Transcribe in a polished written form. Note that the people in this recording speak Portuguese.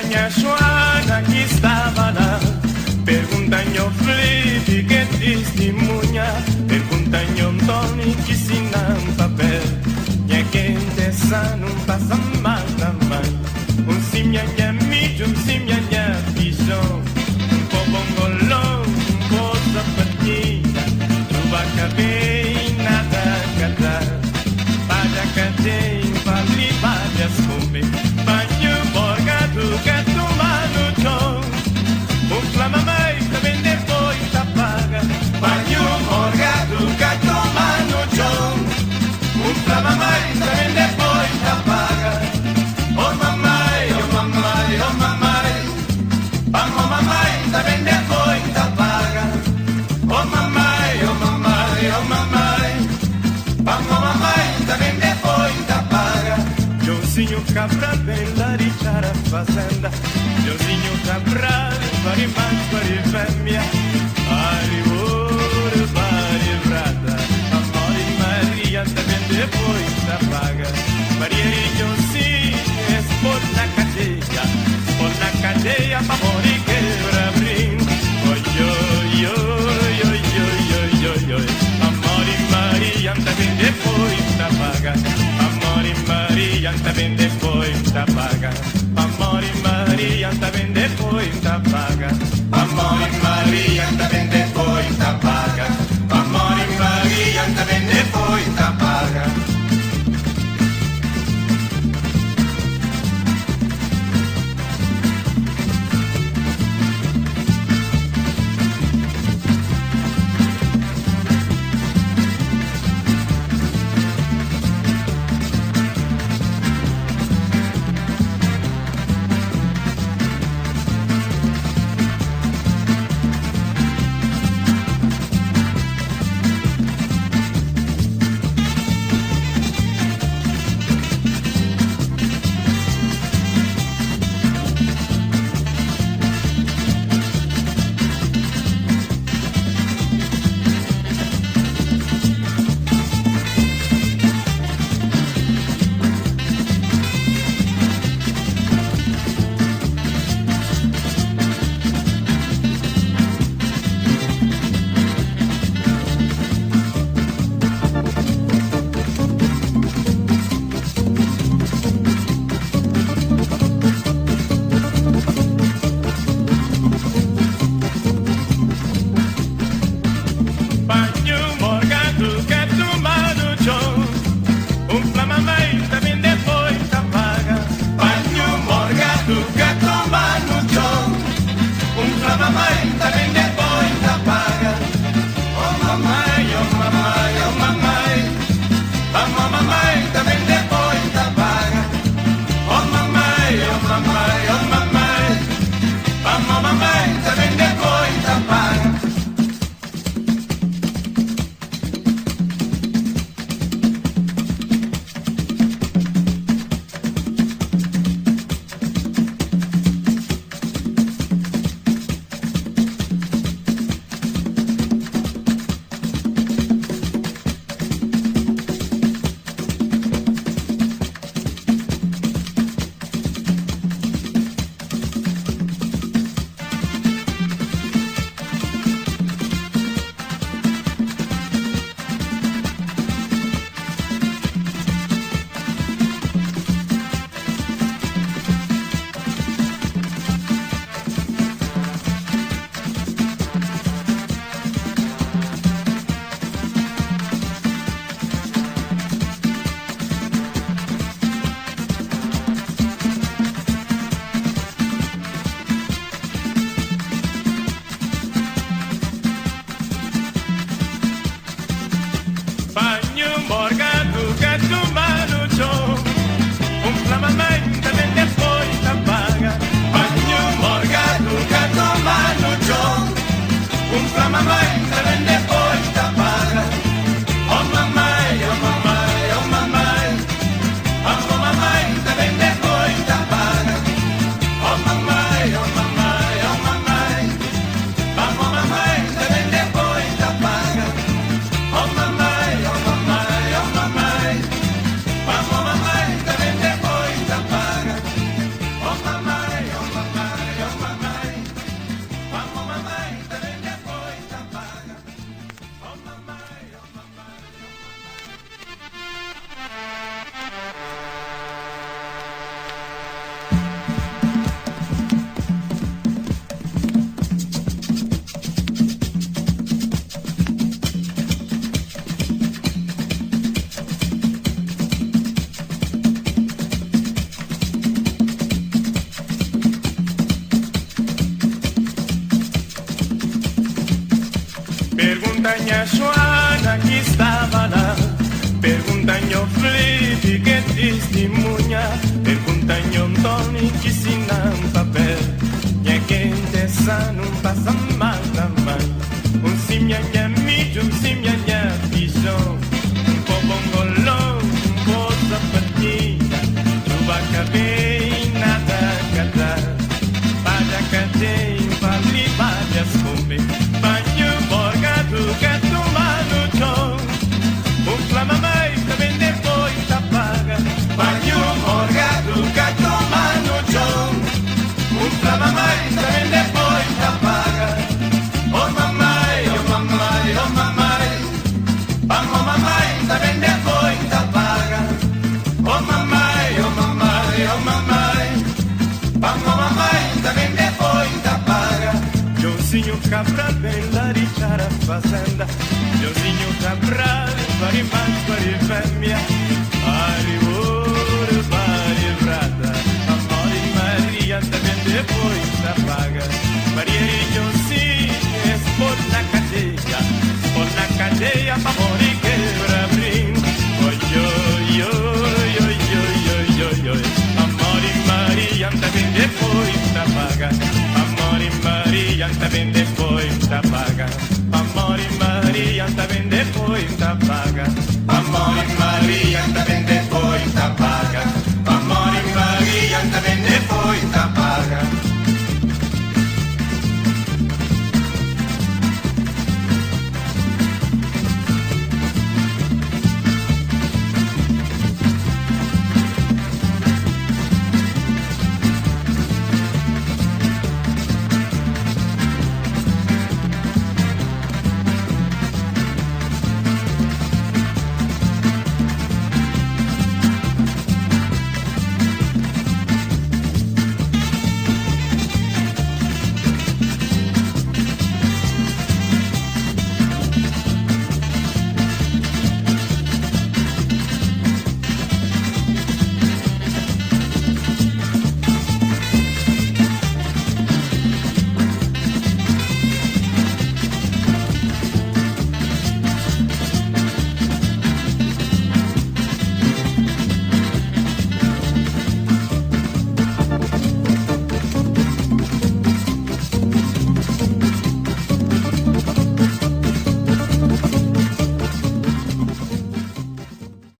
Minha Joana que estava lá. Pergunta-nho Felipe que testemunha. Pergunta-nho Tony que ensina um papel. Minha quente essa não passa mal na mãe. Um sim minha mídia, um sim minha pichão. Um pouco golão, um pouco sapatinha. Chuva cabei, nada cadar. Paja cadei, vale várias comer. Banho borgado, que tomar no chão. O flama mais também depois apaga. Banho borgado, que tomar no chão. O flama mais também depois apaga. Oh mamãe, oh mamãe, oh mamãe. Vamos mamãe também depois apaga. Oh mamãe, oh mamãe, oh mamãe. Vamos mamãe também depois apaga. Joãozinho Cabral vem larichar a fazenda. Joãozinho Cabral, pare mais, pare fêmea. Pare ouro, pare prata. Amor e Maria também depois apaga. Maria e Joãozinho, expor na cadeia. Expor na cadeia, amor e quebra-brim. Oi, oi, oi, oi, oi, oi, oi. Amor e Maria também depois apaga. Amor e Maria também depois apaga. Amor e Maria também depois apaga. Amor e Maria também depois apaga. Amor e Maria também depois apaga. Pergunta-me a Joana que estava lá. Pergunta-me ao Felipe que testemunha. Pergunta-me ao Tony que ensina um papel. Minha quente essa não passa mal também. Sim minha amigo, sim minha pichão. Um pó bongolão, um pó sapatinha. Chuva cabei, nada cadar. Paja cadei, vale várias comer. Banho borgado, que tomar no chão. Um flamamai também depois apaga. Banho borgado, que tomar no chão. Um flamamai também depois apaga. Oh mamãe, oh mamãe, oh mamãe. Vamos mamãe, também depois apaga. Oh mamãe, oh mamãe, oh mamãe. Vamos mamãe, também depois apaga. Joãozinho Cabral vem larichar a fazenda. Joãozinho Cabral, pare mais, pare fêmea. Pare ouro, pare prata. Amor e Maria também depois apaga. Maria e Joãozinho, por na cadeia, por na cadeia,